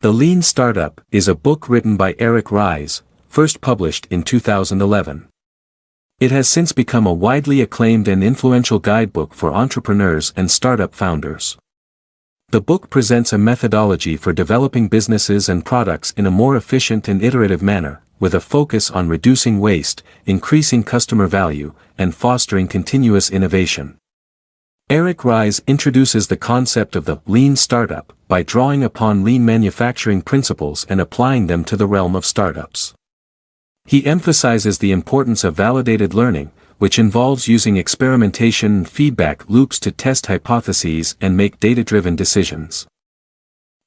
The Lean Startup is a book written by Ries, first published in 2011. It has since become a widely acclaimed and influential guidebook for entrepreneurs and startup founders. The book presents a methodology for developing businesses and products in a more efficient and iterative manner, with a focus on reducing waste, increasing customer value, and fostering continuous innovation. Ries introduces the concept of the lean startup by drawing upon lean manufacturing principles and applying them to the realm of startups. He emphasizes the importance of validated learning, which involves using experimentation and feedback loops to test hypotheses and make data-driven decisions.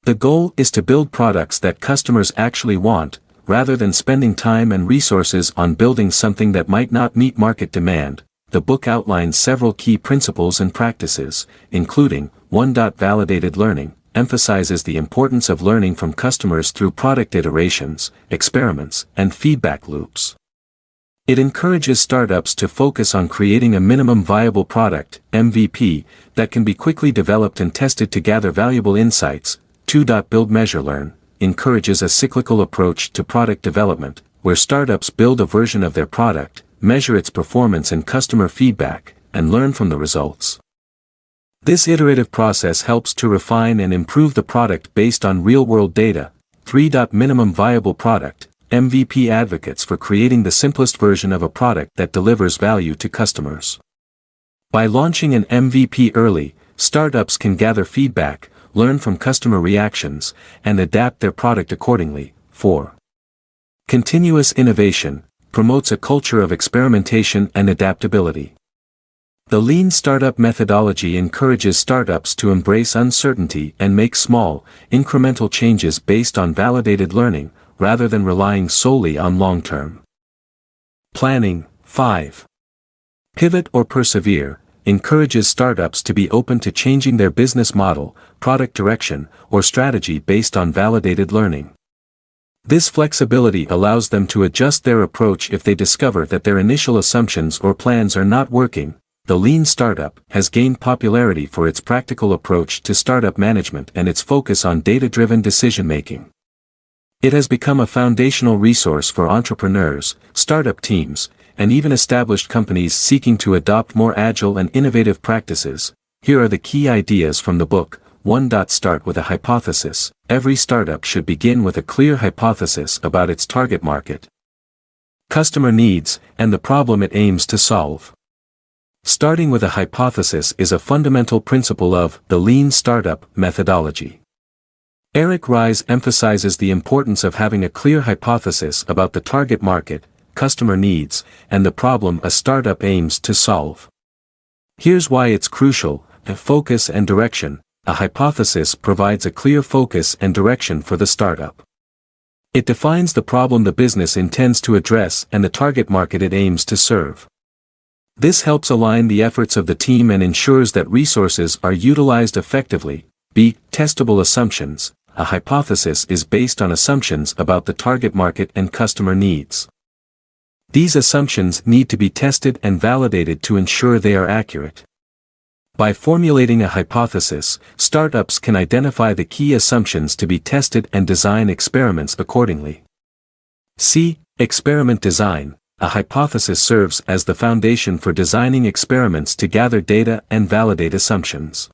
The goal is to build products that customers actually want, rather than spending time and resources on building something that might not meet market demand. The book outlines several key principles and practices, including 1. Validated learning, emphasizes the importance of learning from customers through product iterations, experiments, and feedback loops. It encourages startups to focus on creating a minimum viable product, MVP, that can be quickly developed and tested to gather valuable insights. 2. Build, measure, learn, encourages a cyclical approach to product development, where startups build a version of their product, measure its performance and customer feedback, and learn from the results. This iterative process helps to refine and improve the product based on real-world data. 3. Minimum viable product, MVP advocates for creating the simplest version of a product that delivers value to customers. By launching an MVP early, startups can gather feedback, learn from customer reactions, and adapt their product accordingly. 4. Continuous innovation, promotes a culture of experimentation and adaptability. The lean startup methodology encourages startups to embrace uncertainty and make small, incremental changes based on validated learning, rather than relying solely on long-term planning. 5. Pivot or persevere, encourages startups to be open to changing their business model, product direction, or strategy based on validated learning. This flexibility allows them to adjust their approach if they discover that their initial assumptions or plans are not working. The lean startup has gained popularity for its practical approach to startup management and its focus on data-driven decision-making. It has become a foundational resource for entrepreneurs, startup teams, and even established companies seeking to adopt more agile and innovative practices. Here are the key ideas from the book. 1. Start with a hypothesis. Every startup should begin with a clear hypothesis about its target market, customer needs, and the problem it aims to solve. Starting with a hypothesis is a fundamental principle of the lean startup methodology. Ries emphasizes the importance of having a clear hypothesis about the target market, customer needs, and the problem a startup aims to solve. Here's why it's crucial: focus and direction. A hypothesis provides a clear focus and direction for the startup. It defines the problem the business intends to address and the target market it aims to serve. This helps align the efforts of the team and ensures that resources are utilized effectively. B. Testable assumptions. A hypothesis is based on assumptions about the target market and customer needs. These assumptions need to be tested and validated to ensure they are accurate. By formulating a hypothesis, startups can identify the key assumptions to be tested and design experiments accordingly. C. Experiment design. A hypothesis serves as the foundation for designing experiments to gather data and validate assumptions.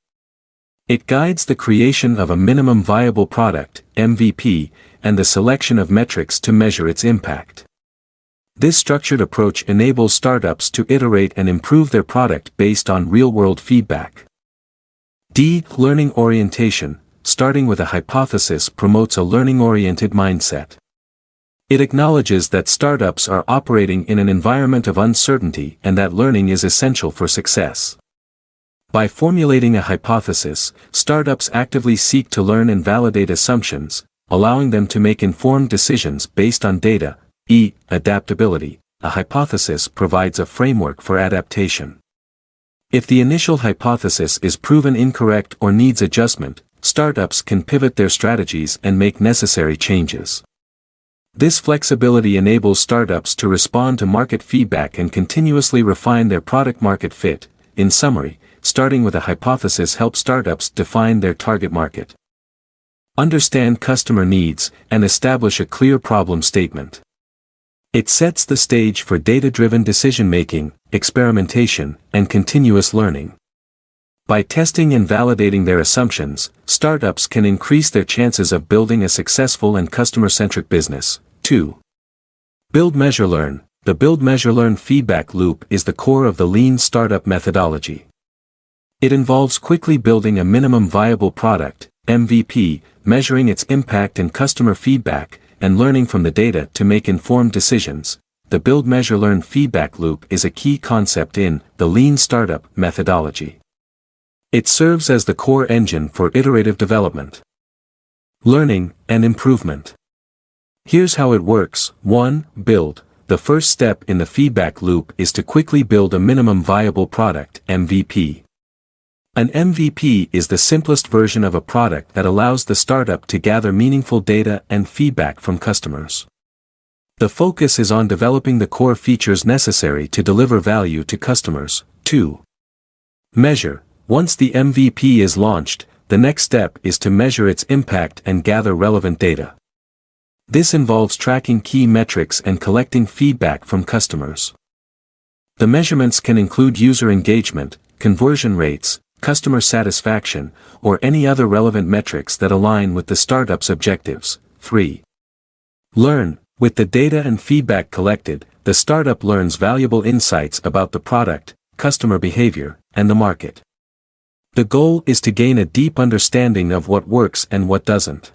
It guides the creation of a minimum viable product, MVP, and the selection of metrics to measure its impact. This structured approach enables startups to iterate and improve their product based on real-world feedback. D. Learning orientation. Starting with a hypothesis promotes a learning-oriented mindset. It acknowledges that startups are operating in an environment of uncertainty and that learning is essential for success. By formulating a hypothesis, startups actively seek to learn and validate assumptions, allowing them to make informed decisions based on data. E. Adaptability. A hypothesis provides a framework for adaptation. If the initial hypothesis is proven incorrect or needs adjustment, startups can pivot their strategies and make necessary changes. This flexibility enables startups to respond to market feedback and continuously refine their product-market fit. In summary, starting with a hypothesis helps startups define their target market, understand customer needs, and establish a clear problem statement. It sets the stage for data-driven decision-making, experimentation, and continuous learning. By testing and validating their assumptions, startups can increase their chances of building a successful and customer-centric business. 2. Build, measure, learn. The build, measure, learn feedback loop is the core of the lean startup methodology. It involves quickly building a minimum viable product, MVP, measuring its impact and customer feedback, and learning from the data to make informed decisions. The build, measure, learn feedback loop is a key concept in the lean startup methodology. It serves as the core engine for iterative development, learning, and improvement. Here's how it works. 1. Build. The first step in the feedback loop is to quickly build a minimum viable product, MVP. An MVP is the simplest version of a product that allows the startup to gather meaningful data and feedback from customers. The focus is on developing the core features necessary to deliver value to customers. 2. Measure. Once the MVP is launched, the next step is to measure its impact and gather relevant data. This involves tracking key metrics and collecting feedback from customers. The measurements can include user engagement, conversion rates, customer satisfaction, or any other relevant metrics that align with the startup's objectives. 3. Learn. With the data and feedback collected, the startup learns valuable insights about the product, customer behavior, and the market. The goal is to gain a deep understanding of what works and what doesn't.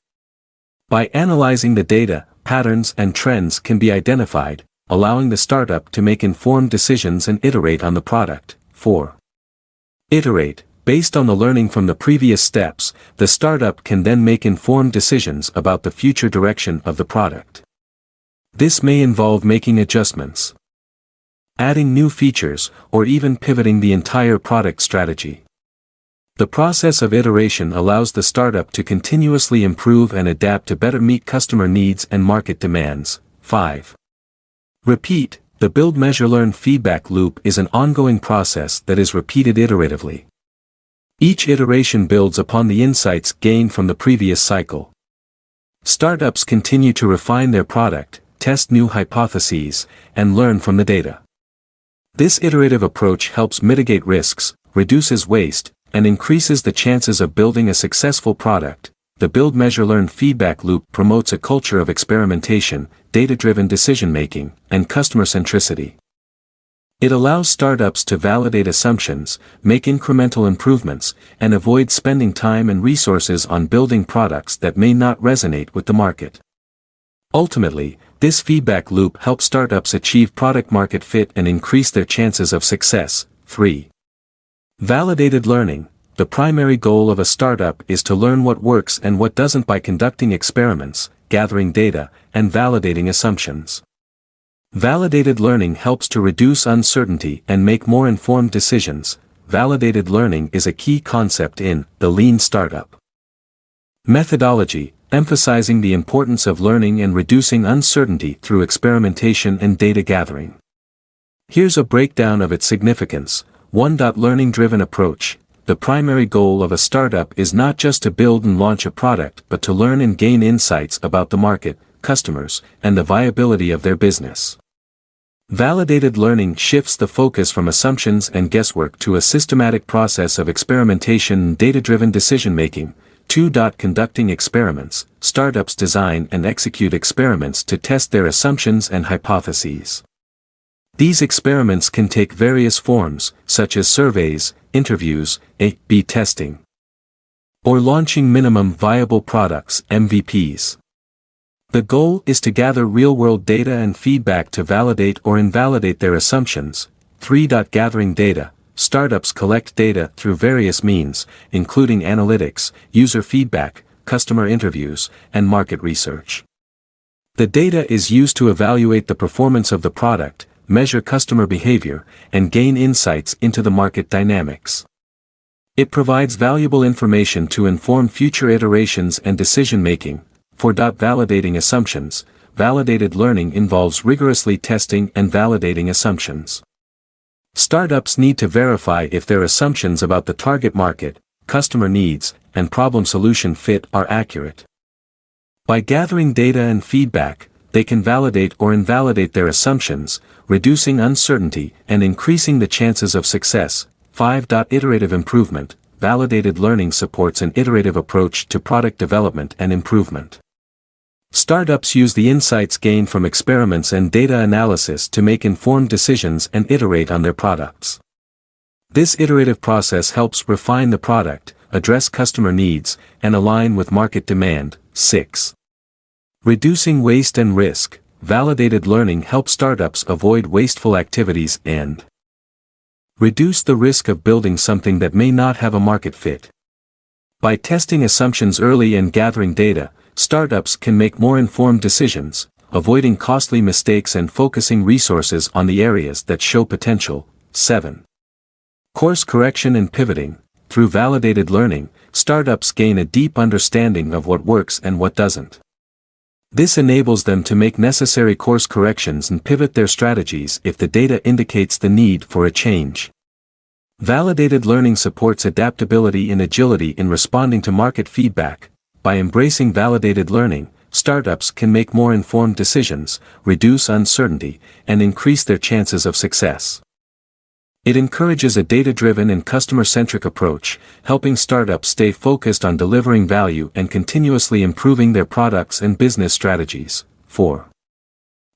By analyzing the data, patterns and trends can be identified, allowing the startup to make informed decisions and iterate on the product. 4. Iterate. Based on the learning from the previous steps, the startup can then make informed decisions about the future direction of the product. This may involve making adjustments, adding new features, or even pivoting the entire product strategy. The process of iteration allows the startup to continuously improve and adapt to better meet customer needs and market demands. 5. Repeat. The build, measure, learn feedback loop is an ongoing process that is repeated iteratively. Each iteration builds upon the insights gained from the previous cycle. Startups continue to refine their product, test new hypotheses, and learn from the data. This iterative approach helps mitigate risks, reduces waste, and increases the chances of building a successful product. The build, measure, learn feedback loop promotes a culture of experimentation, data-driven decision-making, and customer centricity. It allows startups to validate assumptions, make incremental improvements, and avoid spending time and resources on building products that may not resonate with the market. Ultimately, this feedback loop helps startups achieve product-market fit and increase their chances of success. 3. Validated learning. The primary goal of a startup is to learn what works and what doesn't by conducting experiments, gathering data, and validating assumptions. Validated learning helps to reduce uncertainty and make more informed decisions. Validated learning is a key concept in the lean startup methodology, emphasizing the importance of learning and reducing uncertainty through experimentation and data gathering. Here's a breakdown of its significance. 1. Learning-driven approach. The primary goal of a startup is not just to build and launch a product but to learn and gain insights about the market, customers, and the viability of their business. Validated learning shifts the focus from assumptions and guesswork to a systematic process of experimentation and data-driven decision-making. 2. Conducting experiments. Startups design and execute experiments to test their assumptions and hypotheses. These experiments can take various forms, such as surveys, interviews, A/B testing, or launching minimum viable products, MVPs. The goal is to gather real-world data and feedback to validate or invalidate their assumptions. 3. Gathering data. Startups collect data through various means, including analytics, user feedback, customer interviews, and market research. The data is used to evaluate the performance of the product, measure customer behavior, and gain insights into the market dynamics. It provides valuable information to inform future iterations and decision-making. 4. Validating assumptions. Validated learning involves rigorously testing and validating assumptions. Startups need to verify if their assumptions about the target market, customer needs, and problem solution fit are accurate. By gathering data and feedback, they can validate or invalidate their assumptions, reducing uncertainty and increasing the chances of success. 5. Iterative improvement. Validated learning supports an iterative approach to product development and improvement. Startups use the insights gained from experiments and data analysis to make informed decisions and iterate on their products. This iterative process helps refine the product, address customer needs, and align with market demand. 6. Reducing waste and risk. Validated learning helps startups avoid wasteful activities and reduce the risk of building something that may not have a market fit. By testing assumptions early and gathering data, startups can make more informed decisions, avoiding costly mistakes and focusing resources on the areas that show potential. 7. Course correction and pivoting. Through validated learning, startups gain a deep understanding of what works and what doesn't. This enables them to make necessary course corrections and pivot their strategies if the data indicates the need for a change. Validated learning supports adaptability and agility in responding to market feedback. By embracing validated learning, startups can make more informed decisions, reduce uncertainty, and increase their chances of success. It encourages a data-driven and customer-centric approach, helping startups stay focused on delivering value and continuously improving their products and business strategies. 4.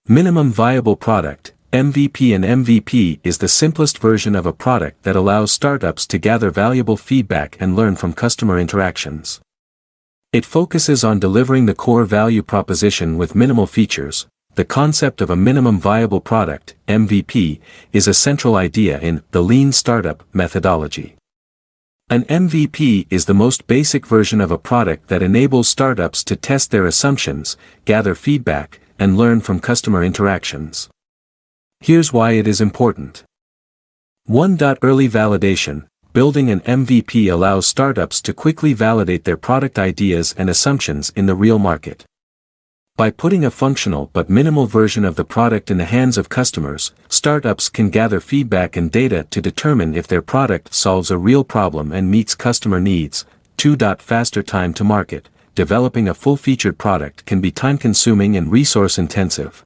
Minimum viable product. MVP. An MVP is the simplest version of a product that allows startups to gather valuable feedback and learn from customer interactions. It focuses on delivering the core value proposition with minimal features. The concept of a minimum viable product, MVP, is a central idea in the lean startup methodology. An MVP is the most basic version of a product that enables startups to test their assumptions, gather feedback, and learn from customer interactions. Here's why it is important. 1. Early validation. Building an MVP allows startups to quickly validate their product ideas and assumptions in the real market. By putting a functional but minimal version of the product in the hands of customers, startups can gather feedback and data to determine if their product solves a real problem and meets customer needs. 2. Faster time to market. Developing a full-featured product can be time-consuming and resource-intensive.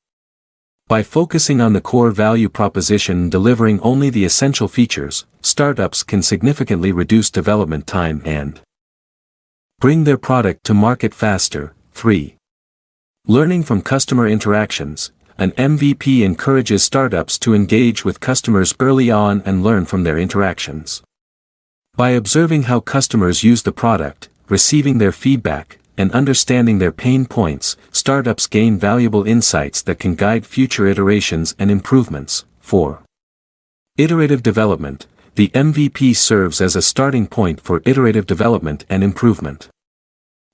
By focusing on the core value proposition and delivering only the essential features, startups can significantly reduce development time and bring their product to market faster. 3. Learning from customer interactions. An MVP encourages startups to engage with customers early on and learn from their interactions. By observing how customers use the product, receiving their feedback, and understanding their pain points, startups gain valuable insights that can guide future iterations and improvements. 4. Iterative development. The MVP serves as a starting point for iterative development and improvement.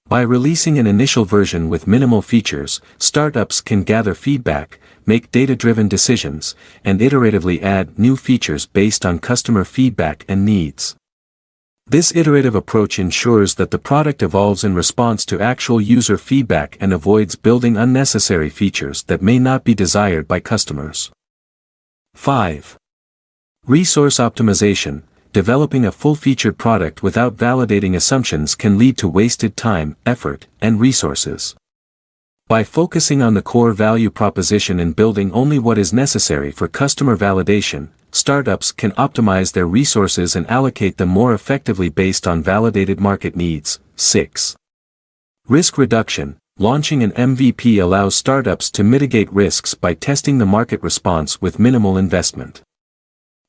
By releasing an initial version with minimal features, startups can gather feedback, make data-driven decisions, and iteratively add new features based on customer feedback and needs. This iterative approach ensures that the product evolves in response to actual user feedback and avoids building unnecessary features that may not be desired by customers. 5. Resource optimization. Developing a full-featured product without validating assumptions can lead to wasted time, effort, and resources. By focusing on the core value proposition and building only what is necessary for customer validation, startups can optimize their resources and allocate them more effectively based on validated market needs. 6. Risk reduction. Launching an MVP allows startups to mitigate risks by testing the market response with minimal investment.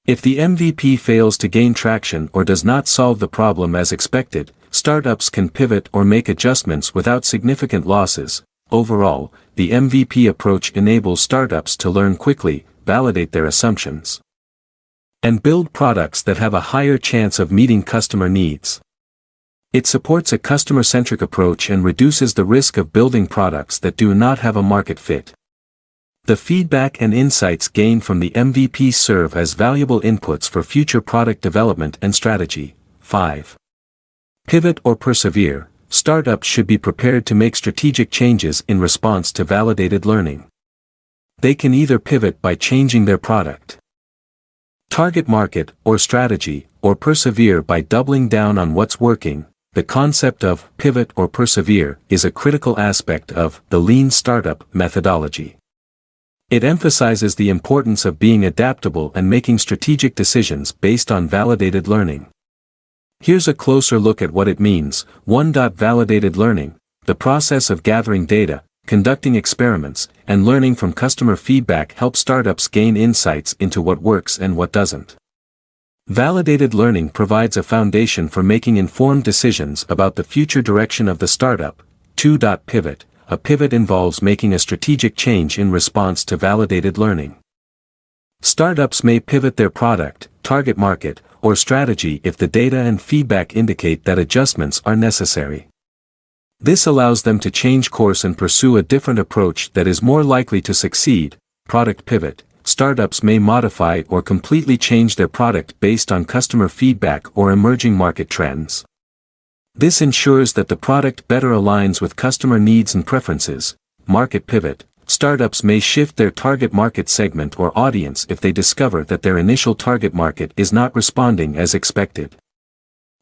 If the MVP fails to gain traction or does not solve the problem as expected, startups can pivot or make adjustments without significant losses. Overall, the MVP approach enables startups to learn quickly, validate their assumptions, and build products that have a higher chance of meeting customer needs. It supports a customer-centric approach and reduces the risk of building products that do not have a market fit. The feedback and insights gained from the MVP serve as valuable inputs for future product development and strategy. 5. Pivot or persevere. Startups should be prepared to make strategic changes in response to validated learning. They can either pivot by changing their product, target market, or strategy, or persevere by doubling down on what's working. the concept of pivot or persevere is a critical aspect of the lean startup methodology. It emphasizes the importance of being adaptable and making strategic decisions based on validated learning. Here's a closer look at what it means. 1. Validated learning, the process of gathering data, conducting experiments, and learning from customer feedback helps startups gain insights into what works and what doesn't. Validated learning provides a foundation for making informed decisions about the future direction of the startup. 2. Pivot, a pivot involves making a strategic change in response to validated learning. Startups may pivot their product, target market, or strategy if the data and feedback indicate that adjustments are necessary. This allows them to change course and pursue a different approach that is more likely to succeed. Product pivot, startups may modify or completely change their product based on customer feedback or emerging market trends. This ensures that the product better aligns with customer needs and preferences. Market pivot, startups may shift their target market segment or audience if they discover that their initial target market is not responding as expected.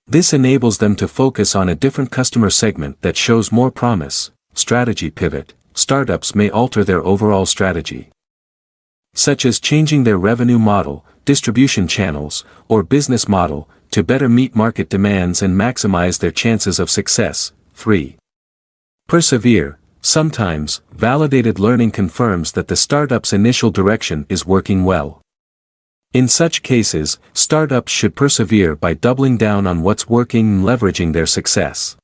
This enables them to focus on a different customer segment that shows more promise. Strategy pivot, startups may alter their overall strategy, such as changing their revenue model, distribution channels, or business model, to better meet market demands and maximize their chances of success. 3. Persevere, sometimes, validated learning confirms that the startup's initial direction is working well. In such cases, startups should persevere by doubling down on what's working and leveraging their success.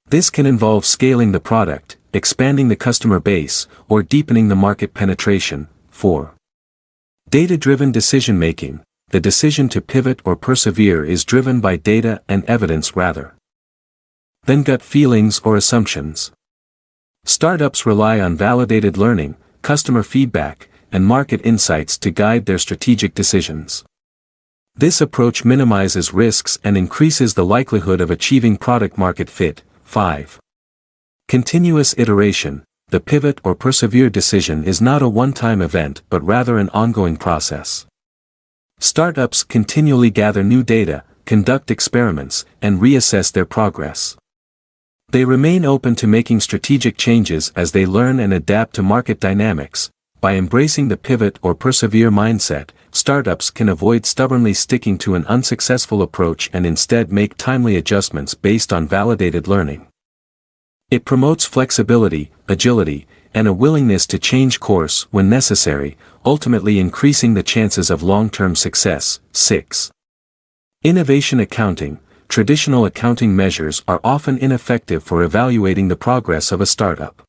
This can involve scaling the product, expanding the customer base, or deepening the market penetration. 4. Data-driven decision-making, the decision to pivot or persevere is driven by data and evidence rather than gut feelings or assumptions. Startups rely on validated learning, customer feedback, and market insights to guide their strategic decisions. This approach minimizes risks and increases the likelihood of achieving product-market fit. 5. Continuous iteration, the pivot or persevere decision is not a one-time event but rather an ongoing process. Startups continually gather new data, conduct experiments, and reassess their progress. They remain open to making strategic changes as they learn and adapt to market dynamics. By embracing the pivot or persevere mindset, startups can avoid stubbornly sticking to an unsuccessful approach and instead make timely adjustments based on validated learning. It promotes flexibility, agility, and a willingness to change course when necessary, ultimately increasing the chances of long-term success. 6. Innovation accounting, traditional accounting measures are often ineffective for evaluating the progress of a startup.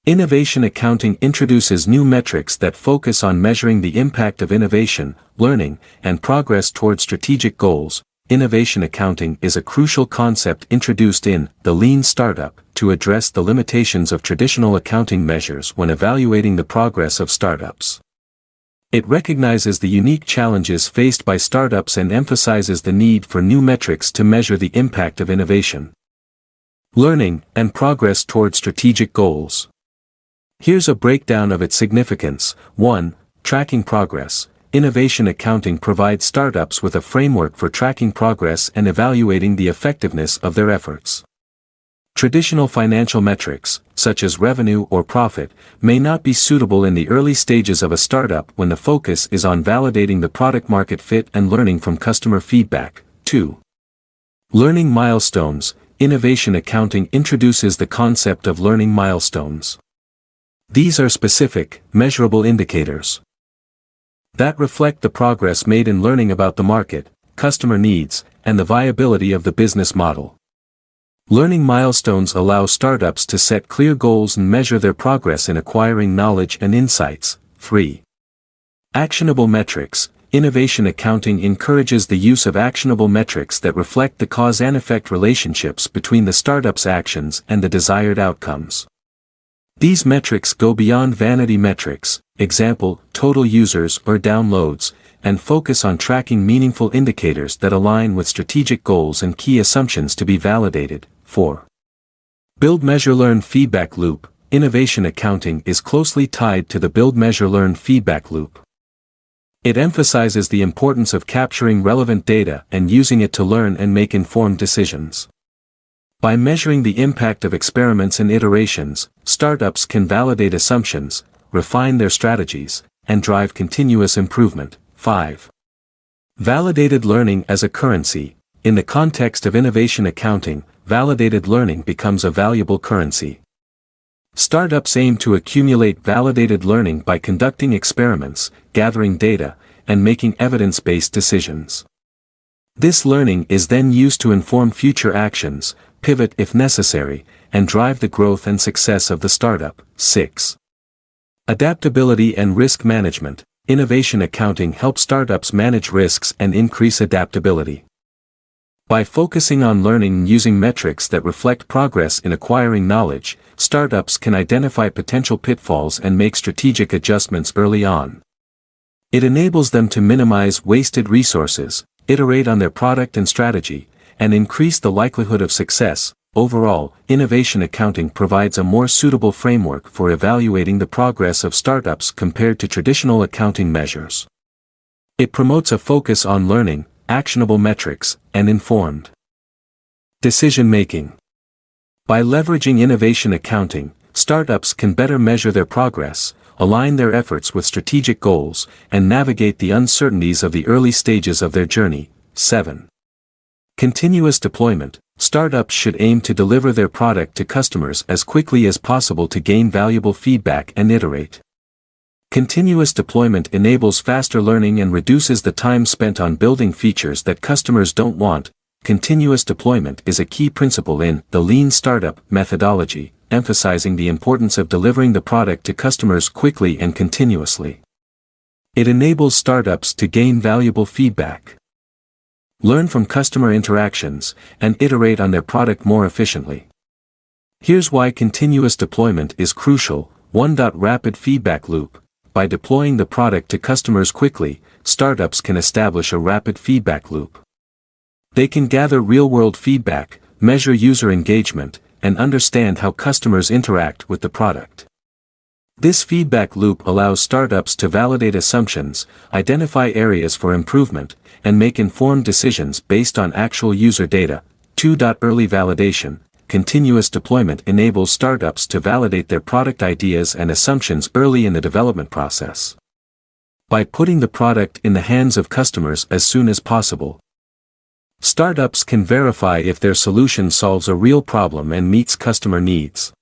Innovation accounting introduces new metrics that focus on measuring the impact of innovation, learning, and progress toward strategic goals. Innovation accounting is a crucial concept introduced in the lean startup to address the limitations of traditional accounting measures when evaluating the progress of startups. It recognizes the unique challenges faced by startups and emphasizes the need for new metrics to measure the impact of innovation, learning, and progress toward strategic goals. Here's a breakdown of its significance. 1. Tracking progress. Innovation accounting provides startups with a framework for tracking progress and evaluating the effectiveness of their efforts. Traditional financial metrics, such as revenue or profit, may not be suitable in the early stages of a startup when the focus is on validating the product-market fit and learning from customer feedback. 2. Learning milestones. Innovation accounting introduces the concept of learning milestones. These are specific, measurable indicators that reflect the progress made in learning about the market, customer needs, and the viability of the business model. Learning milestones allow startups to set clear goals and measure their progress in acquiring knowledge and insights. 3. Actionable metrics. Innovation accounting encourages the use of actionable metrics that reflect the cause and effect relationships between the startup's actions and the desired outcomes. These metrics go beyond vanity metrics, example, total users or downloads, and focus on tracking meaningful indicators that align with strategic goals and key assumptions to be validated. 4. Build Measure Learn Feedback Loop. Innovation accounting is closely tied to the Build Measure Learn feedback loop. It emphasizes the importance of capturing relevant data and using it to learn and make informed decisions. By measuring the impact of experiments and iterations, startups can validate assumptions, refine their strategies, and drive continuous improvement. 5. Validated learning as a currency. In the context of innovation accounting, validated learning becomes a valuable currency. Startups aim to accumulate validated learning by conducting experiments, gathering data, and making evidence-based decisions. This learning is then used to inform future actions, pivot if necessary, and drive the growth and success of the startup. 6. Adaptability and risk management. Innovation accounting helps startups manage risks and increase adaptability. By focusing on learning and using metrics that reflect progress in acquiring knowledge, startups can identify potential pitfalls and make strategic adjustments early on. It enables them to minimize wasted resources, iterate on their product and strategy, and increase the likelihood of success. Overall, innovation accounting provides a more suitable framework for evaluating the progress of startups compared to traditional accounting measures. It promotes a focus on learning, actionable metrics, and informed decision-making. By leveraging innovation accounting, startups can better measure their progress, align their efforts with strategic goals, and navigate the uncertainties of the early stages of their journey. 7. Continuous deployment. Startups should aim to deliver their product to customers as quickly as possible to gain valuable feedback and iterate. Continuous deployment enables faster learning and reduces the time spent on building features that customers don't want. Continuous deployment is a key principle in the lean startup methodology, emphasizing the importance of delivering the product to customers quickly and continuously. It enables startups to gain valuable feedback, learn from customer interactions, and iterate on their product more efficiently. Here's why continuous deployment is crucial. 1. Rapid feedback loop. By deploying the product to customers quickly, startups can establish a rapid feedback loop. They can gather real-world feedback, measure user engagement, and understand how customers interact with the product. This feedback loop allows startups to validate assumptions, identify areas for improvement, and make informed decisions based on actual user data. 2. Early validation. Continuous deployment enables startups to validate their product ideas and assumptions early in the development process. By putting the product in the hands of customers as soon as possible, startups can verify if their solution solves a real problem and meets customer needs.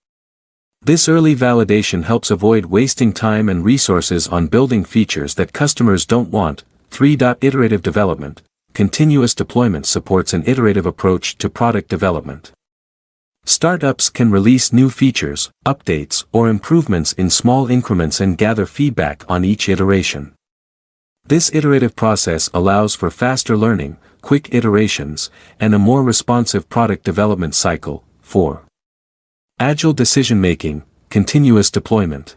This early validation helps avoid wasting time and resources on building features that customers don't want. 3. Iterative development. Continuous deployment supports an iterative approach to product development. Startups can release new features, updates, or improvements in small increments and gather feedback on each iteration. This iterative process allows for faster learning, quick iterations, and a more responsive product development cycle. 4. Agile decision-making. Continuous deployment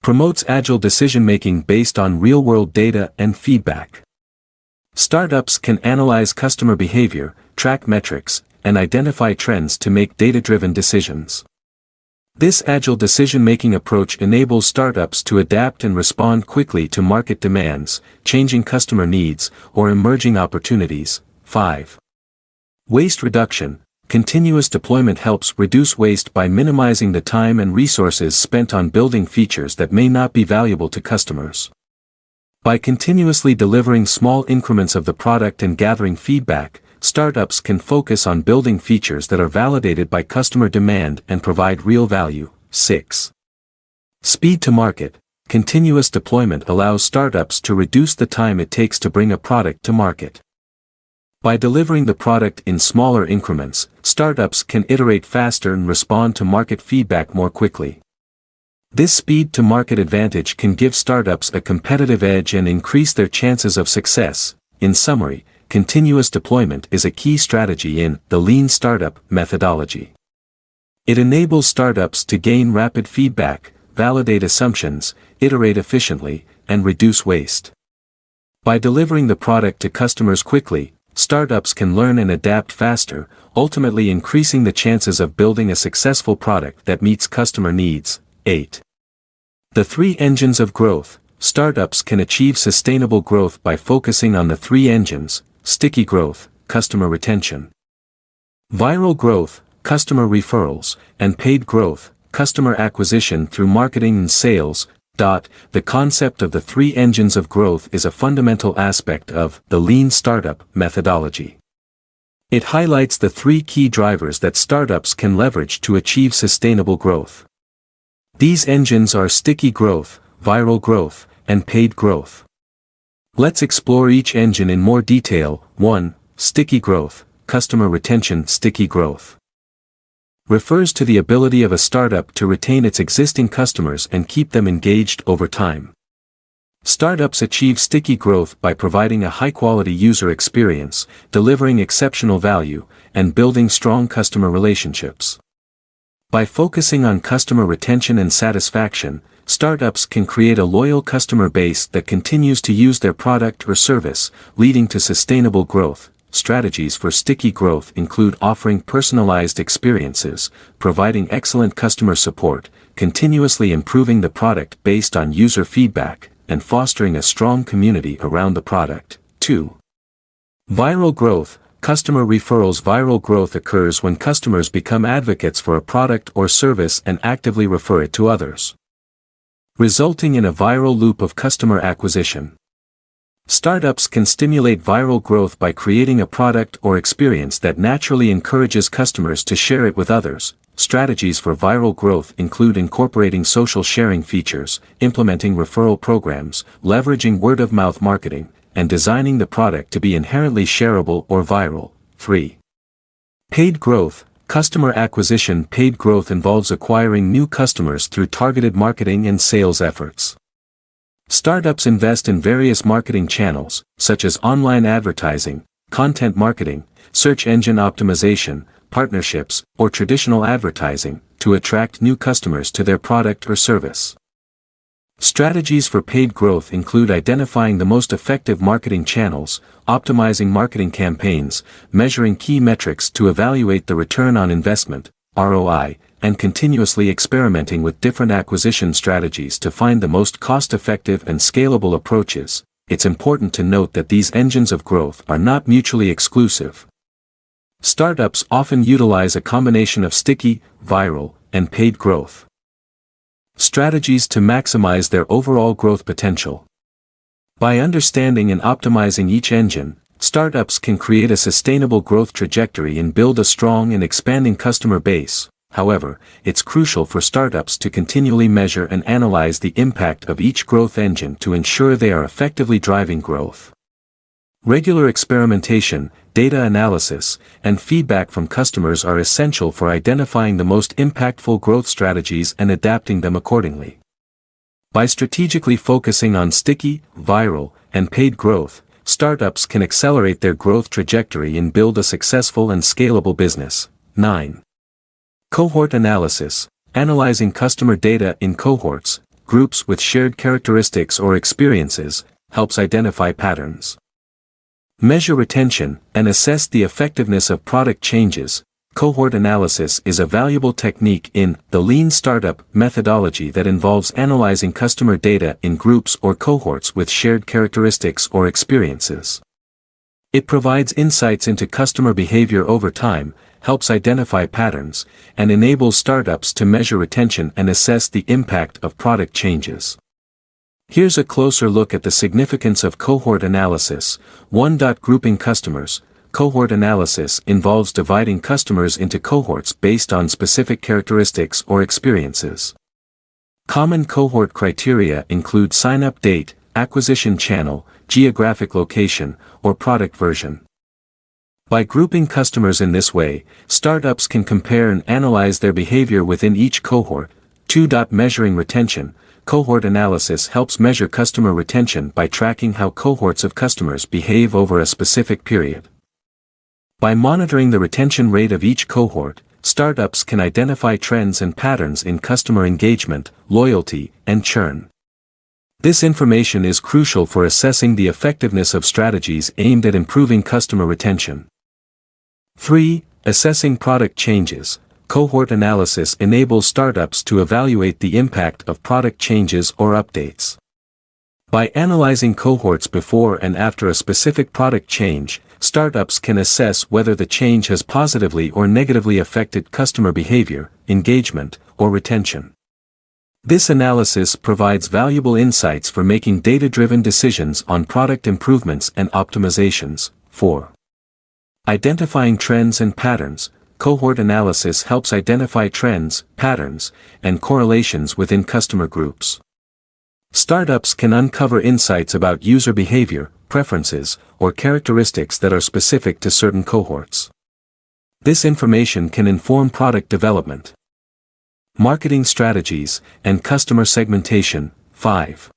promotes agile decision-making based on real-world data and feedback. Startups can analyze customer behavior, track metrics, and identify trends to make data-driven decisions. This agile decision-making approach enables startups to adapt and respond quickly to market demands, changing customer needs, or emerging opportunities. 5. Waste reduction. Continuous deployment helps reduce waste by minimizing the time and resources spent on building features that may not be valuable to customers. By continuously delivering small increments of the product and gathering feedback, startups can focus on building features that are validated by customer demand and provide real value. 6. Speed to market. Continuous deployment allows startups to reduce the time it takes to bring a product to market. By delivering the product in smaller increments, startups can iterate faster and respond to market feedback more quickly. This speed-to-market advantage can give startups a competitive edge and increase their chances of success. In summary, continuous deployment is a key strategy in the lean startup methodology. It enables startups to gain rapid feedback, validate assumptions, iterate efficiently, and reduce waste. By delivering the product to customers quickly, startups can learn and adapt faster, ultimately increasing the chances of building a successful product that meets customer needs. 8. The 3 engines of growth. Startups can achieve sustainable growth by focusing on the 3 engines: sticky growth, customer retention, Viral growth, customer referrals, and paid growth, customer acquisition through marketing and sales. The concept of the three engines of growth is a fundamental aspect of the lean startup methodology. It highlights the three key drivers that startups can leverage to achieve sustainable growth. These engines are sticky growth, viral growth, and paid growth. Let's explore each engine in more detail. 1. Sticky growth, customer retention. Sticky growth refers to the ability of a startup to retain its existing customers and keep them engaged over time. Startups achieve sticky growth by providing a high-quality user experience, delivering exceptional value, and building strong customer relationships. By focusing on customer retention and satisfaction, startups can create a loyal customer base that continues to use their product or service, leading to sustainable growth. Strategies for sticky growth include offering personalized experiences, providing excellent customer support, continuously improving the product based on user feedback, and fostering a strong community around the product. 2. Viral growth, customer referrals. Viral growth occurs when customers become advocates for a product or service and actively refer it to others, resulting in a viral loop of customer acquisition. Startups can stimulate viral growth by creating a product or experience that naturally encourages customers to share it with others. Strategies for viral growth include incorporating social sharing features, implementing referral programs, leveraging word-of-mouth marketing, and designing the product to be inherently shareable or viral. 3. Paid growth, customer acquisition. Paid growth involves acquiring new customers through targeted marketing and sales efforts. Startups invest in various marketing channels, such as online advertising, content marketing, search engine optimization, partnerships, or traditional advertising, to attract new customers to their product or service. Strategies for paid growth include identifying the most effective marketing channels, optimizing marketing campaigns, measuring key metrics to evaluate the return on investment, ROI, and continuously experimenting with different acquisition strategies to find the most cost-effective and scalable approaches. It's important to note that these engines of growth are not mutually exclusive. Startups often utilize a combination of sticky, viral, and paid growth strategies to maximize their overall growth potential. By understanding and optimizing each engine, startups can create a sustainable growth trajectory and build a strong and expanding customer base. However, it's crucial for startups to continually measure and analyze the impact of each growth engine to ensure they are effectively driving growth. Regular experimentation, data analysis, and feedback from customers are essential for identifying the most impactful growth strategies and adapting them accordingly. By strategically focusing on sticky, viral, and paid growth, startups can accelerate their growth trajectory and build a successful and scalable business. 9. Cohort analysis, analyzing customer data in cohorts, groups with shared characteristics or experiences, helps identify patterns, measure retention, and assess the effectiveness of product changes. Cohort analysis is a valuable technique in the lean startup methodology that involves analyzing customer data in groups or cohorts with shared characteristics or experiences. It provides insights into customer behavior over time, helps identify patterns, and enables startups to measure retention and assess the impact of product changes. Here's a closer look at the significance of cohort analysis. 1. Grouping customers. Cohort analysis involves dividing customers into cohorts based on specific characteristics or experiences. Common cohort criteria include sign-up date, acquisition channel, geographic location, or product version. By grouping customers in this way, startups can compare and analyze their behavior within each cohort. 2. Measuring retention. Cohort analysis helps measure customer retention by tracking how cohorts of customers behave over a specific period. By monitoring the retention rate of each cohort, startups can identify trends and patterns in customer engagement, loyalty, and churn. This information is crucial for assessing the effectiveness of strategies aimed at improving customer retention. 3. Assessing product changes. Cohort analysis enables startups to evaluate the impact of product changes or updates. By analyzing cohorts before and after a specific product change, startups can assess whether the change has positively or negatively affected customer behavior, engagement, or retention. This analysis provides valuable insights for making data-driven decisions on product improvements and optimizations. 4. Identifying trends and patterns. Cohort analysis helps identify trends, patterns, and correlations within customer groups. Startups can uncover insights about user behavior, preferences, or characteristics that are specific to certain cohorts. This information can inform product development, marketing strategies, and customer segmentation. 5.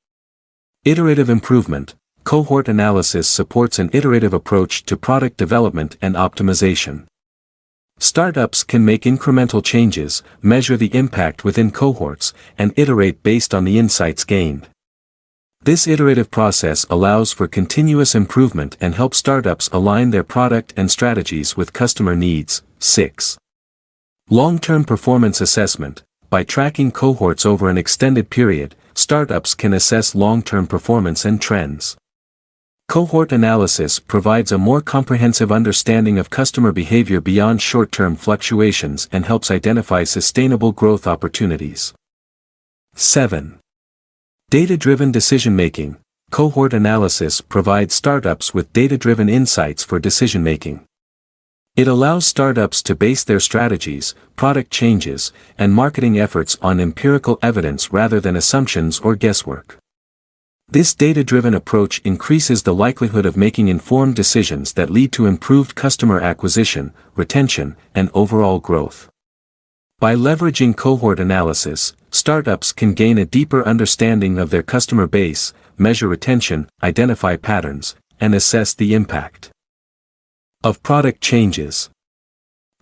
Iterative improvement. Cohort analysis supports an iterative approach to product development and optimization. Startups can make incremental changes, measure the impact within cohorts, and iterate based on the insights gained. This iterative process allows for continuous improvement and helps startups align their product and strategies with customer needs. 6. Long-term performance assessment. By tracking cohorts over an extended period, startups can assess long-term performance and trends. Cohort analysis provides a more comprehensive understanding of customer behavior beyond short-term fluctuations and helps identify sustainable growth opportunities. 7. Data-driven decision-making. Cohort analysis provides startups with data-driven insights for decision-making. It allows startups to base their strategies, product changes, and marketing efforts on empirical evidence rather than assumptions or guesswork. This data-driven approach increases the likelihood of making informed decisions that lead to improved customer acquisition, retention, and overall growth. By leveraging cohort analysis, startups can gain a deeper understanding of their customer base, measure retention, identify patterns, and assess the impact of product changes.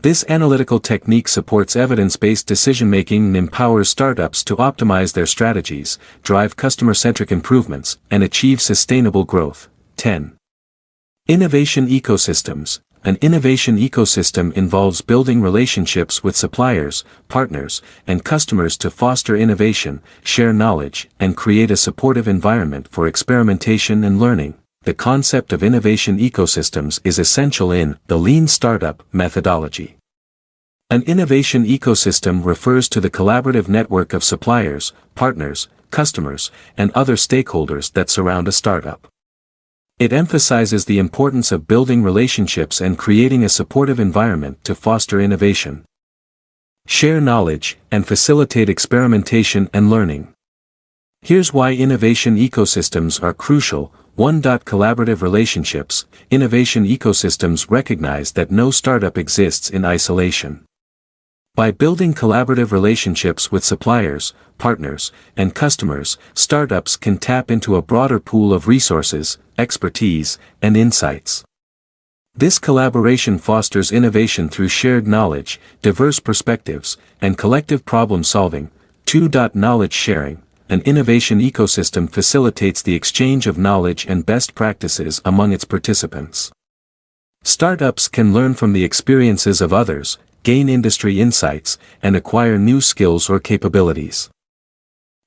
This analytical technique supports evidence-based decision-making and empowers startups to optimize their strategies, drive customer-centric improvements, and achieve sustainable growth. 10. Innovation ecosystems. An innovation ecosystem involves building relationships with suppliers, partners, and customers to foster innovation, share knowledge, and create a supportive environment for experimentation and learning. The concept of innovation ecosystems is essential in the lean startup methodology. An innovation ecosystem refers to the collaborative network of suppliers, partners, customers, and other stakeholders that surround a startup. It emphasizes the importance of building relationships and creating a supportive environment to foster innovation, share knowledge, and facilitate experimentation and learning. Here's why innovation ecosystems are crucial. 1. Collaborative relationships. Innovation ecosystems recognize that no startup exists in isolation. By building collaborative relationships with suppliers, partners, and customers, startups can tap into a broader pool of resources, expertise, and insights. This collaboration fosters innovation through shared knowledge, diverse perspectives, and collective problem solving. 2. Knowledge sharing. An innovation ecosystem facilitates the exchange of knowledge and best practices among its participants. Startups can learn from the experiences of others, gain industry insights, and acquire new skills or capabilities.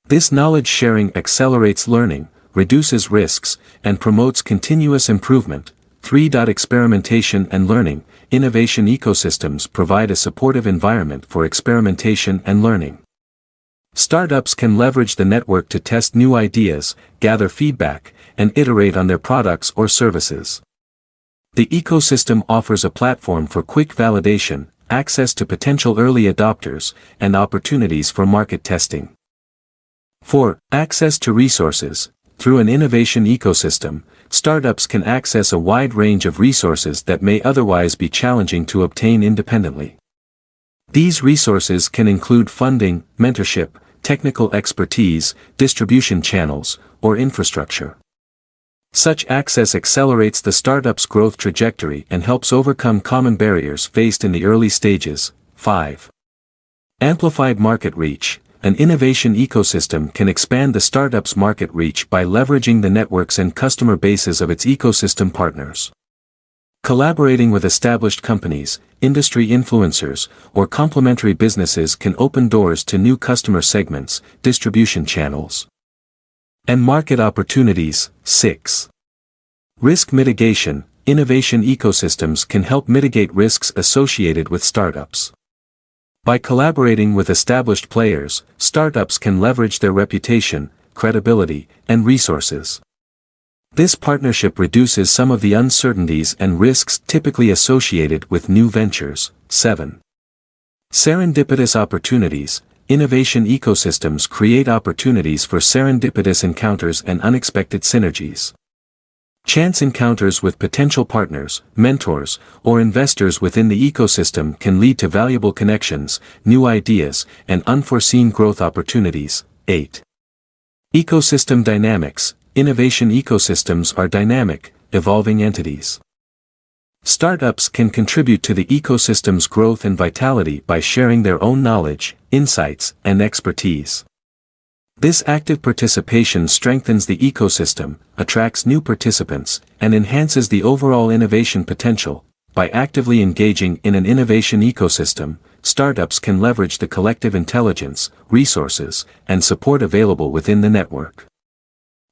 This knowledge sharing accelerates learning, reduces risks, and promotes continuous improvement. 3. Experimentation and learning. Innovation ecosystems provide a supportive environment for experimentation and learning. Startups can leverage the network to test new ideas, gather feedback, and iterate on their products or services. The ecosystem offers a platform for quick validation, access to potential early adopters, and opportunities for market testing. 4. Access to resources. Through an innovation ecosystem, startups can access a wide range of resources that may otherwise be challenging to obtain independently. These resources can include funding, mentorship, technical expertise, distribution channels, or infrastructure. Such access accelerates the startup's growth trajectory and helps overcome common barriers faced in the early stages. 5. Amplified market reach. An innovation ecosystem can expand the startup's market reach by leveraging the networks and customer bases of its ecosystem partners. Collaborating with established companies, industry influencers, or complementary businesses can open doors to new customer segments, distribution channels, and market opportunities. 6. Risk mitigation. innovation ecosystems can help mitigate risks associated with startups. By collaborating with established players, startups can leverage their reputation, credibility, and resources. This partnership reduces some of the uncertainties and risks typically associated with new ventures. 7. Serendipitous opportunities. Innovation ecosystems create opportunities for serendipitous encounters and unexpected synergies. Chance encounters with potential partners, mentors, or investors within the ecosystem can lead to valuable connections, new ideas, and unforeseen growth opportunities. 8. Ecosystem dynamics. Innovation ecosystems are dynamic, evolving entities. Startups can contribute to the ecosystem's growth and vitality by sharing their own knowledge, insights, and expertise. This active participation strengthens the ecosystem, attracts new participants, and enhances the overall innovation potential. By actively engaging in an innovation ecosystem, startups can leverage the collective intelligence, resources, and support available within the network.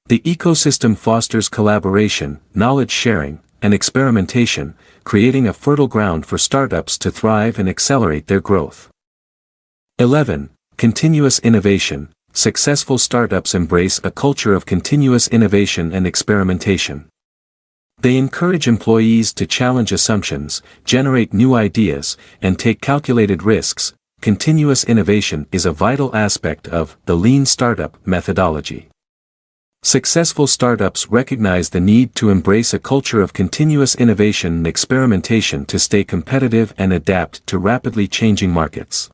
The ecosystem fosters collaboration, knowledge sharing, and experimentation, creating a fertile ground for startups to thrive and accelerate their growth. 11. Continuous innovation. Successful startups embrace a culture of continuous innovation and experimentation. They encourage employees to challenge assumptions, generate new ideas, and take calculated risks. Continuous innovation is a vital aspect of the lean startup methodology. Successful startups recognize the need to embrace a culture of continuous innovation and experimentation to stay competitive and adapt to rapidly changing markets.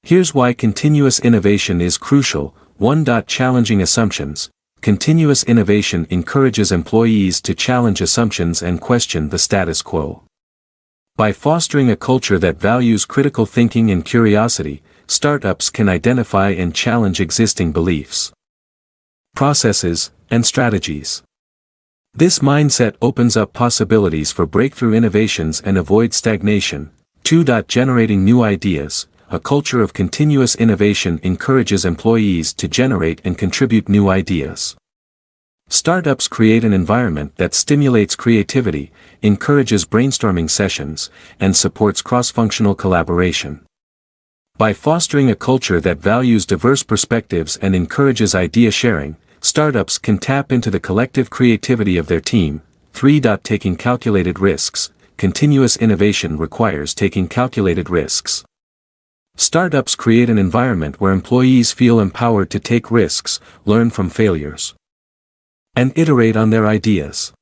Here's why continuous innovation is crucial. 1. Challenging assumptions. Continuous innovation encourages employees to challenge assumptions and question the status quo. By fostering a culture that values critical thinking and curiosity, startups can identify and challenge existing beliefs, processes, and strategies. This mindset opens up possibilities for breakthrough innovations and avoids stagnation. 2. Generating new ideas. A culture of continuous innovation encourages employees to generate and contribute new ideas. Startups create an environment that stimulates creativity, encourages brainstorming sessions, and supports cross-functional collaboration. By fostering a culture that values diverse perspectives and encourages idea sharing, startups can tap into the collective creativity of their team. 3. Taking calculated risks. Continuous innovation requires taking calculated risks. Startups create an environment where employees feel empowered to take risks, learn from failures, and iterate on their ideas.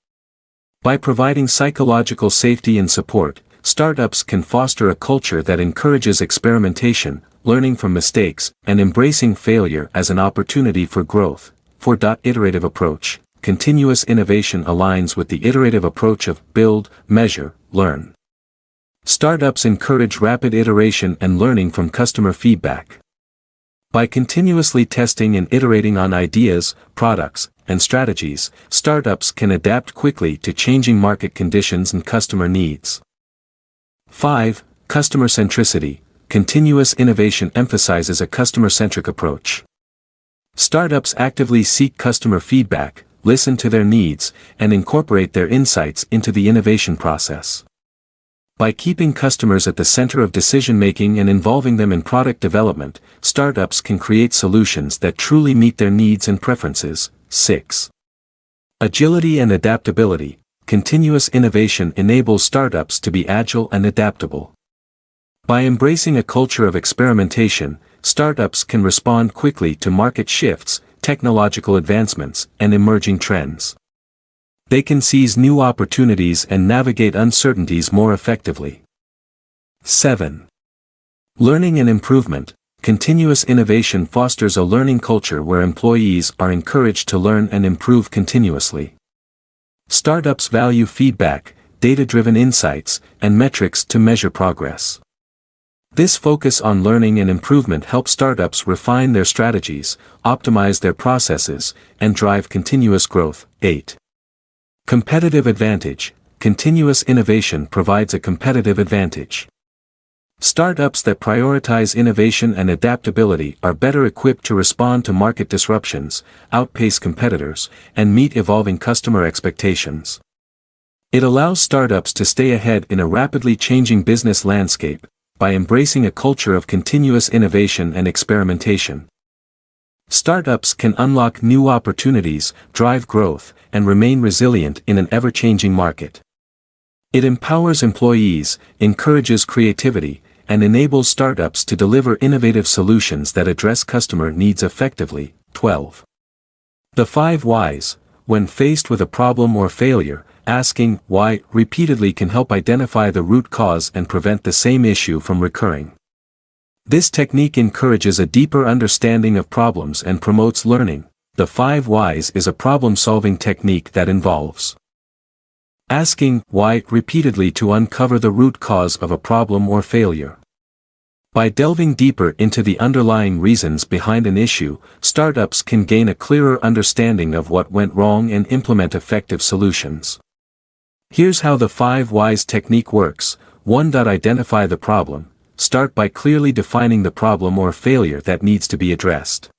By providing psychological safety and support, startups can foster a culture that encourages experimentation, learning from mistakes, and embracing failure as an opportunity for growth. 4. Iterative approach. Continuous innovation aligns with the iterative approach of build, measure, learn. Startups encourage rapid iteration and learning from customer feedback. By continuously testing and iterating on ideas, products, and strategies, startups can adapt quickly to changing market conditions and customer needs. 5. Customer centricity. Continuous innovation emphasizes a customer-centric approach. Startups actively seek customer feedback, listen to their needs, and incorporate their insights into the innovation process. By keeping customers at the center of decision-making and involving them in product development, startups can create solutions that truly meet their needs and preferences. 6. Agility and adaptability. Continuous innovation enables startups to be agile and adaptable. By embracing a culture of experimentation, startups can respond quickly to market shifts, technological advancements, and emerging trends. They can seize new opportunities and navigate uncertainties more effectively. 7. Learning and improvement. Continuous innovation fosters a learning culture where employees are encouraged to learn and improve continuously. Startups value feedback, data-driven insights, and metrics to measure progress. This focus on learning and improvement helps startups refine their strategies, optimize their processes, and drive continuous growth. 8. Competitive advantage. Continuous innovation provides a competitive advantage. Startups that prioritize innovation and adaptability are better equipped to respond to market disruptions, outpace competitors, and meet evolving customer expectations. It allows startups to stay ahead in a rapidly changing business landscape by embracing a culture of continuous innovation and experimentation. Startups can unlock new opportunities, drive growth, and remain resilient in an ever-changing market. It empowers employees, encourages creativity, and enables startups to deliver innovative solutions that address customer needs effectively. 12. The 5 whys. When faced with a problem or failure, asking why repeatedly can help identify the root cause and prevent the same issue from recurring. This technique encourages a deeper understanding of problems and promotes learning. The 5 whys is a problem-solving technique that involves asking why repeatedly to uncover the root cause of a problem or failure. By delving deeper into the underlying reasons behind an issue, startups can gain a clearer understanding of what went wrong and implement effective solutions. Here's how the 5 whys technique works. 1. Identify the problem. Start by clearly defining the problem or failure that needs to be addressed.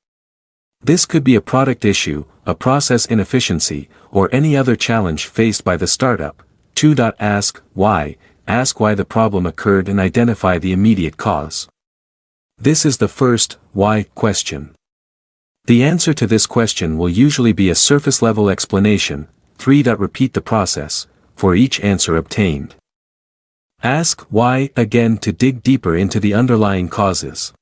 This could be a product issue, a process inefficiency, or any other challenge faced by the startup. 2. Ask why. Ask why the problem occurred and identify the immediate cause. This is the first why question. The answer to this question will usually be a surface-level explanation. 3. Repeat the process for each answer obtained. Ask why again to dig deeper into the underlying causes.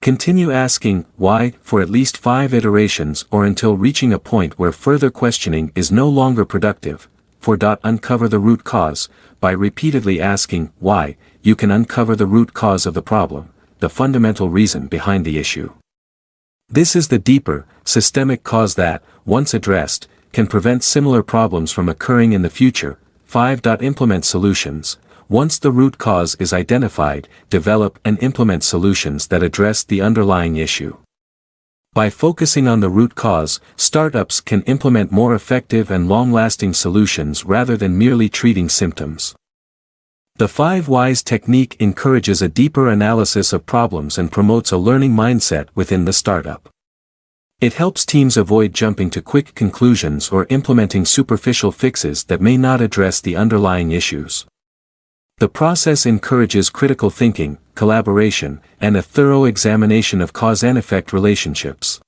Continue asking why for at least 5 iterations or until reaching a point where further questioning is no longer productive. 4. Uncover the root cause. By repeatedly asking why, you can uncover the root cause of the problem, the fundamental reason behind the issue. This is the deeper, systemic cause that, once addressed, can prevent similar problems from occurring in the future. 5. Implement solutions. Once the root cause is identified, develop and implement solutions that address the underlying issue. By focusing on the root cause, startups can implement more effective and long-lasting solutions rather than merely treating symptoms. The 5 whys technique encourages a deeper analysis of problems and promotes a learning mindset within the startup. It helps teams avoid jumping to quick conclusions or implementing superficial fixes that may not address the underlying issues. The process encourages critical thinking, collaboration, and a thorough examination of cause and effect relationships.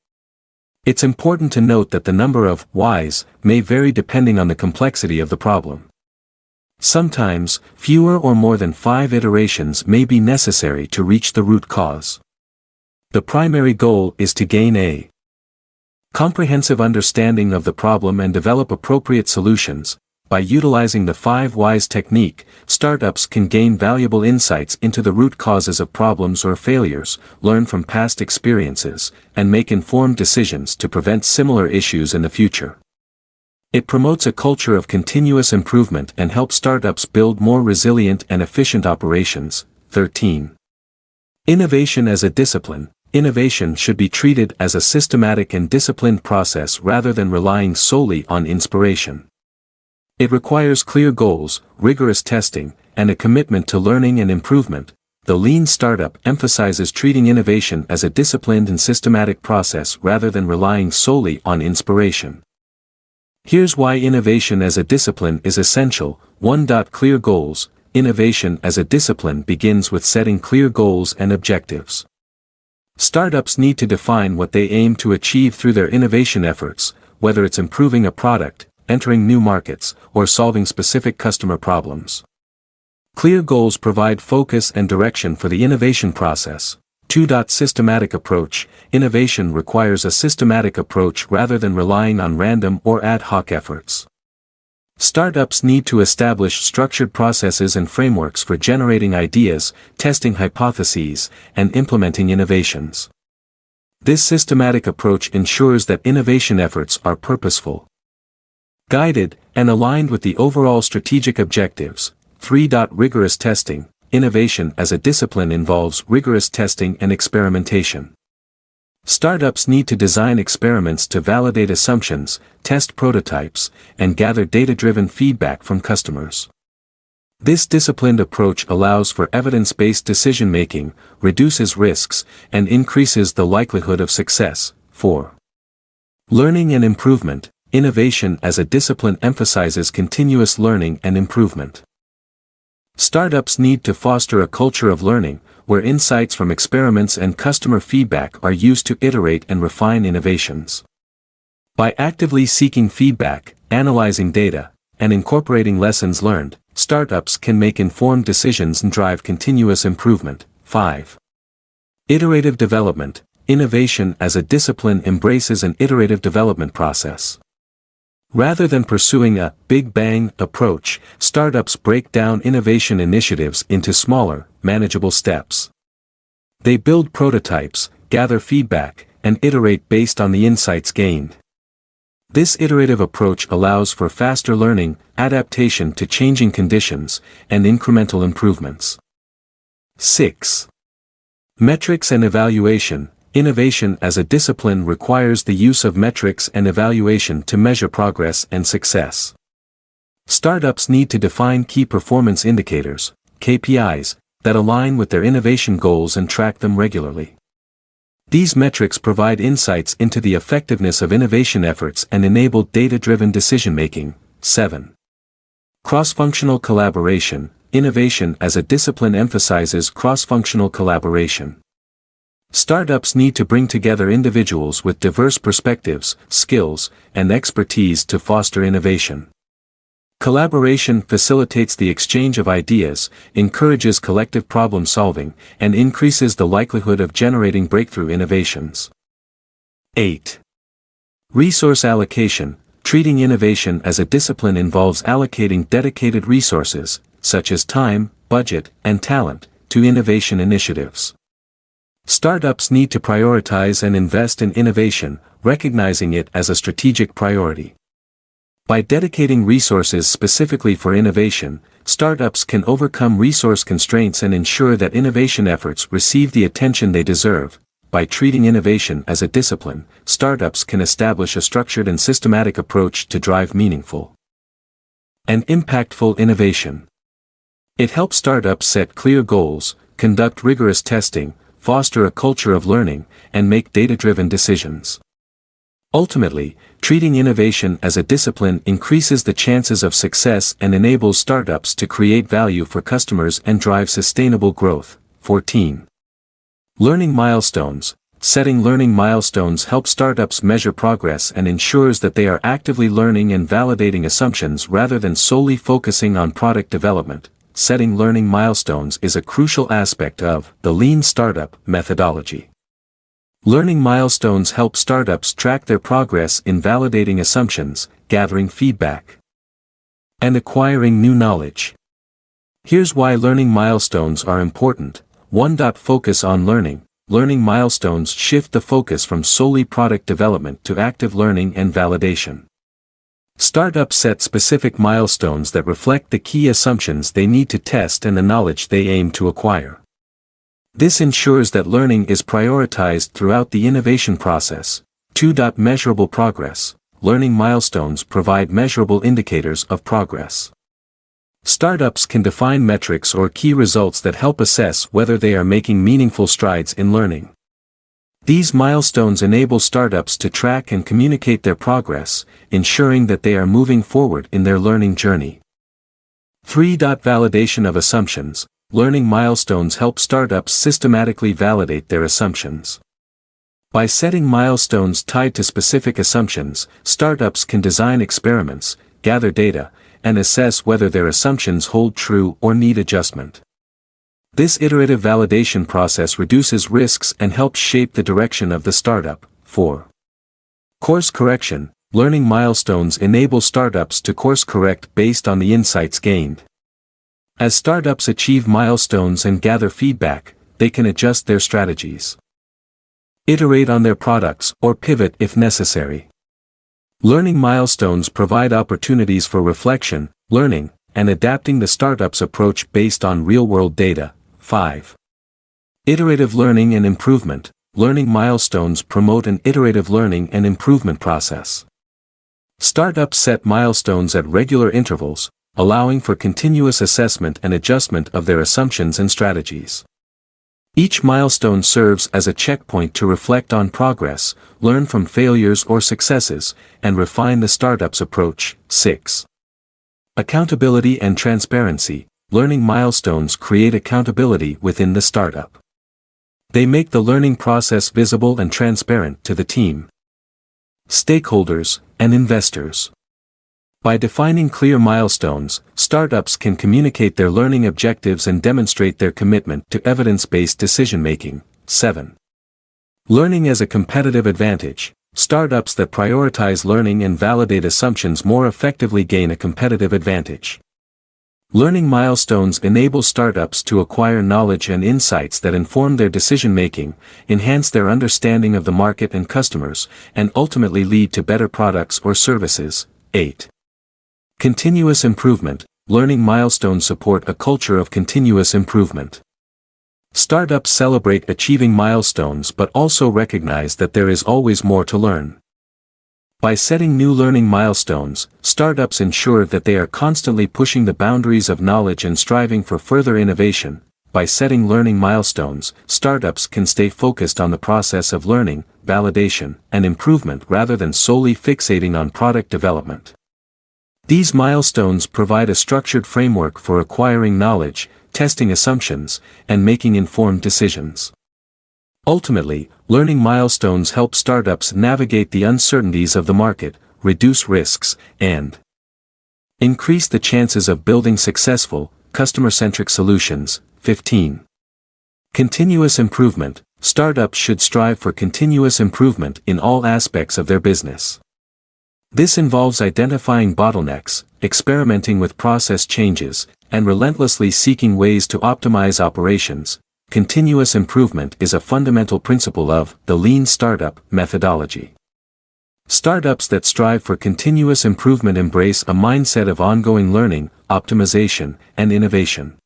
It's important to note that the number of whys may vary depending on the complexity of the problem. Sometimes, fewer or more than 5 iterations may be necessary to reach the root cause. The primary goal is to gain a comprehensive understanding of the problem and develop appropriate solutions. By utilizing the 5 whys technique, startups can gain valuable insights into the root causes of problems or failures, learn from past experiences, and make informed decisions to prevent similar issues in the future. It promotes a culture of continuous improvement and helps startups build more resilient and efficient operations. 13. Innovation as a discipline. Innovation should be treated as a systematic and disciplined process rather than relying solely on inspiration. It requires clear goals, rigorous testing, and a commitment to learning and improvement. The lean startup emphasizes treating innovation as a disciplined and systematic process rather than relying solely on inspiration. Here's why innovation as a discipline is essential. 1. Clear goals. Innovation as a discipline begins with setting clear goals and objectives. Startups need to define what they aim to achieve through their innovation efforts, whether it's improving a product, entering new markets, or solving specific customer problems. Clear goals provide focus and direction for the innovation process. 2. Systematic approach. Innovation requires a systematic approach rather than relying on random or ad hoc efforts. Startups need to establish structured processes and frameworks for generating ideas, testing hypotheses, and implementing innovations. This systematic approach ensures that innovation efforts are purposeful, guided, and aligned with the overall strategic objectives. 3. Rigorous testing. Innovation as a discipline involves rigorous testing and experimentation. Startups need to design experiments to validate assumptions, test prototypes, and gather data-driven feedback from customers. This disciplined approach allows for evidence-based decision-making, reduces risks, and increases the likelihood of success. 4. Learning and improvement. innovation as a discipline emphasizes continuous learning and improvement. Startups need to foster a culture of learning, where insights from experiments and customer feedback are used to iterate and refine innovations. By actively seeking feedback, analyzing data, and incorporating lessons learned, startups can make informed decisions and drive continuous improvement. 5. Iterative development. Innovation as a discipline embraces an iterative development process. Rather than pursuing a big bang approach, startups break down innovation initiatives into smaller, manageable steps. They build prototypes, gather feedback, and iterate based on the insights gained. This iterative approach allows for faster learning, adaptation to changing conditions, and incremental improvements. 6. Metrics and evaluation. Innovation as a discipline requires the use of metrics and evaluation to measure progress and success. Startups need to define key performance indicators, KPIs, that align with their innovation goals and track them regularly. These metrics provide insights into the effectiveness of innovation efforts and enable data-driven decision-making. 7. Cross-functional collaboration. Innovation as a discipline emphasizes cross-functional collaboration. Startups need to bring together individuals with diverse perspectives, skills, and expertise to foster innovation. Collaboration facilitates the exchange of ideas, encourages collective problem solving, and increases the likelihood of generating breakthrough innovations. 8. Resource allocation. Treating innovation as a discipline involves allocating dedicated resources, such as time, budget, and talent, to innovation initiatives. Startups need to prioritize and invest in innovation, recognizing it as a strategic priority. By dedicating resources specifically for innovation, startups can overcome resource constraints and ensure that innovation efforts receive the attention they deserve. By treating innovation as a discipline, startups can establish a structured and systematic approach to drive meaningful and impactful innovation. It helps startups set clear goals, conduct rigorous testing, foster a culture of learning, and make data-driven decisions. Ultimately, treating innovation as a discipline increases the chances of success and enables startups to create value for customers and drive sustainable growth. 14. Learning milestones. Setting learning milestones helps startups measure progress and ensures that they are actively learning and validating assumptions rather than solely focusing on product development. Setting learning milestones is a crucial aspect of the lean startup methodology. Learning milestones help startups track their progress in validating assumptions, gathering feedback, and acquiring new knowledge. Here's why learning milestones are important. 1. Focus on learning. Learning milestones shift the focus from solely product development to active learning and validation. Startups set specific milestones that reflect the key assumptions they need to test and the knowledge they aim to acquire. This ensures that learning is prioritized throughout the innovation process. 2. Measurable progress. Learning milestones provide measurable indicators of progress. Startups can define metrics or key results that help assess whether they are making meaningful strides in learning. These milestones enable startups to track and communicate their progress, ensuring that they are moving forward in their learning journey. 3. Validation of assumptions. Learning milestones help startups systematically validate their assumptions. By setting milestones tied to specific assumptions, startups can design experiments, gather data, and assess whether their assumptions hold true or need adjustment. This iterative validation process reduces risks and helps shape the direction of the startup. 4. Course correction. Learning milestones enable startups to course correct based on the insights gained. As startups achieve milestones and gather feedback, they can adjust their strategies, iterate on their products, or pivot if necessary. Learning milestones provide opportunities for reflection, learning, and adapting the startup's approach based on real-world data. 5. Iterative learning and improvement. Learning milestones promote an iterative learning and improvement process. Startups set milestones at regular intervals, allowing for continuous assessment and adjustment of their assumptions and strategies. Each milestone serves as a checkpoint to reflect on progress, learn from failures or successes, and refine the startup's approach. 6. Accountability and transparency. Learning milestones create accountability within the startup. They make the learning process visible and transparent to the team, stakeholders, and investors. By defining clear milestones, startups can communicate their learning objectives and demonstrate their commitment to evidence-based decision-making. 7. Learning as a competitive advantage. Startups that prioritize learning and validate assumptions more effectively gain a competitive advantage. Learning milestones enable startups to acquire knowledge and insights that inform their decision-making, enhance their understanding of the market and customers, and ultimately lead to better products or services. 8. Continuous improvement. Learning milestones support a culture of continuous improvement. Startups celebrate achieving milestones but also recognize that there is always more to learn. By setting new learning milestones, startups ensure that they are constantly pushing the boundaries of knowledge and striving for further innovation. By setting learning milestones, startups can stay focused on the process of learning, validation, and improvement rather than solely fixating on product development. These milestones provide a structured framework for acquiring knowledge, testing assumptions, and making informed decisions. Ultimately, learning milestones help startups navigate the uncertainties of the market, reduce risks, and increase the chances of building successful, customer-centric solutions. 15. Continuous improvement. Startups should strive for continuous improvement in all aspects of their business. This involves identifying bottlenecks, experimenting with process changes, and relentlessly seeking ways to optimize operations. Continuous improvement is a fundamental principle of the lean startup methodology. Startups that strive for continuous improvement embrace a mindset of ongoing learning, optimization, and innovation.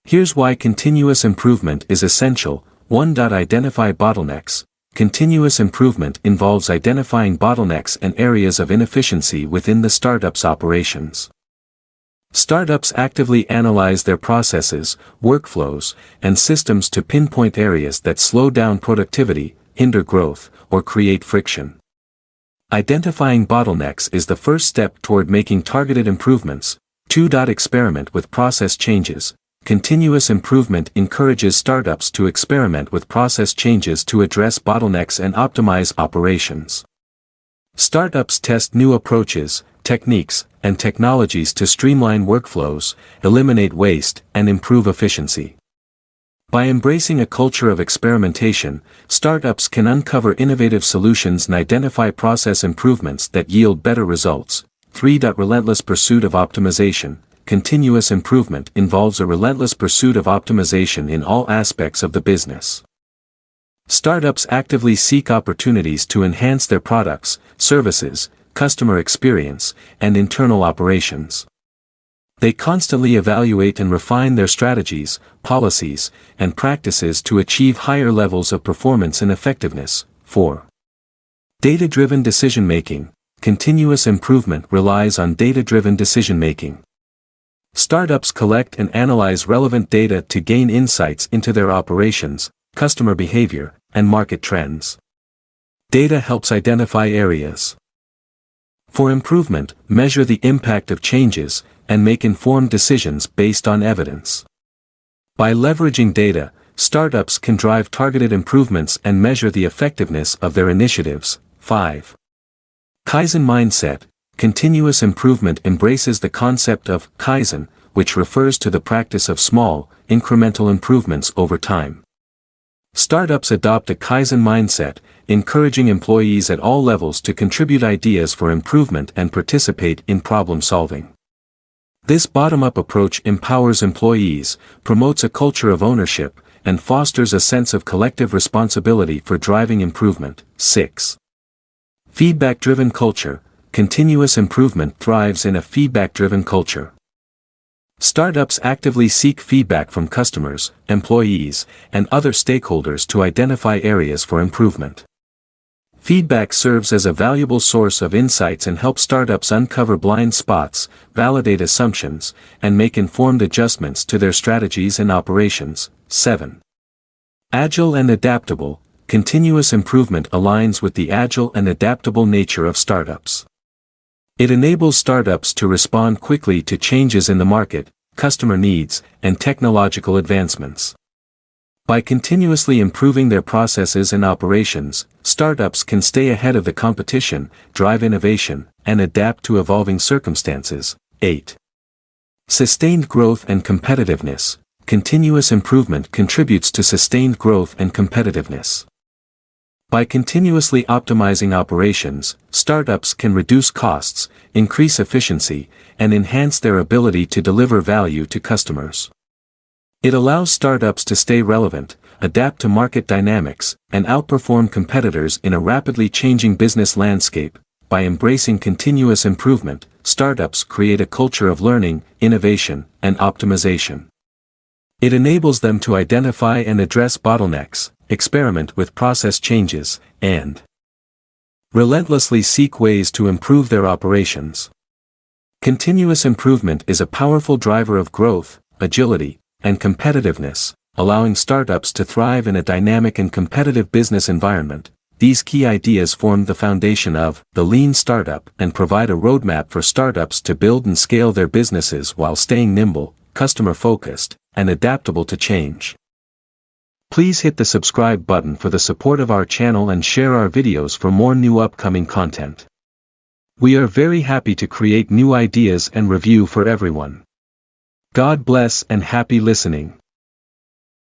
Here's why continuous improvement is essential. 1. Identify bottlenecks. Continuous improvement involves identifying bottlenecks and areas of inefficiency within the startup's operations. Startups actively analyze their processes, workflows, and systems to pinpoint areas that slow down productivity, hinder growth, or create friction. Identifying bottlenecks is the first step toward making targeted improvements. 2. Experiment with process changes. Continuous improvement encourages startups to experiment with process changes to address bottlenecks and optimize operations. Startups test new approaches, techniques, and technologies to streamline workflows, eliminate waste, and improve efficiency. By embracing a culture of experimentation, startups can uncover innovative solutions and identify process improvements that yield better results. 3. Relentless pursuit of optimization. Continuous improvement involves a relentless pursuit of optimization in all aspects of the business. Startups actively seek opportunities to enhance their products, services, customer experience, and internal operations. They constantly evaluate and refine their strategies, policies, and practices to achieve higher levels of performance and effectiveness. 4. Data-driven decision-making. Continuous improvement relies on data-driven decision-making. Startups collect and analyze relevant data to gain insights into their operations, customer behavior, and market trends. Data helps identify areas for improvement, measure the impact of changes, and make informed decisions based on evidence. By leveraging data, startups can drive targeted improvements and measure the effectiveness of their initiatives. 5. Kaizen mindset. Continuous improvement embraces the concept of Kaizen, which refers to the practice of small, incremental improvements over time. Startups adopt a Kaizen mindset, encouraging employees at all levels to contribute ideas for improvement and participate in problem solving. This bottom-up approach empowers employees, promotes a culture of ownership, and fosters a sense of collective responsibility for driving improvement. 6. Feedback-driven culture. Continuous improvement thrives in a feedback-driven culture. Startups actively seek feedback from customers, employees, and other stakeholders to identify areas for improvement. Feedback serves as a valuable source of insights and helps startups uncover blind spots, validate assumptions, and make informed adjustments to their strategies and operations. 7. Agile and adaptable. Continuous improvement aligns with the agile and adaptable nature of startups. It enables startups to respond quickly to changes in the market, customer needs, and technological advancements. By continuously improving their processes and operations, startups can stay ahead of the competition, drive innovation, and adapt to evolving circumstances. 8. Sustained growth and competitiveness. Continuous improvement contributes to sustained growth and competitiveness. By continuously optimizing operations, startups can reduce costs, increase efficiency, and enhance their ability to deliver value to customers. It allows startups to stay relevant, adapt to market dynamics, and outperform competitors in a rapidly changing business landscape. By embracing continuous improvement, startups create a culture of learning, innovation, and optimization. It enables them to identify and address bottlenecks, experiment with process changes, and relentlessly seek ways to improve their operations. Continuous improvement is a powerful driver of growth, agility, and competitiveness, allowing startups to thrive in a dynamic and competitive business environment. These key ideas form the foundation of the lean startup and provide a roadmap for startups to build and scale their businesses while staying nimble, customer-focused, and adaptable to change. Please hit the subscribe button for the support of our channel and share our videos for more new upcoming content. We are very happy to create new ideas and review for everyone. God bless and happy listening.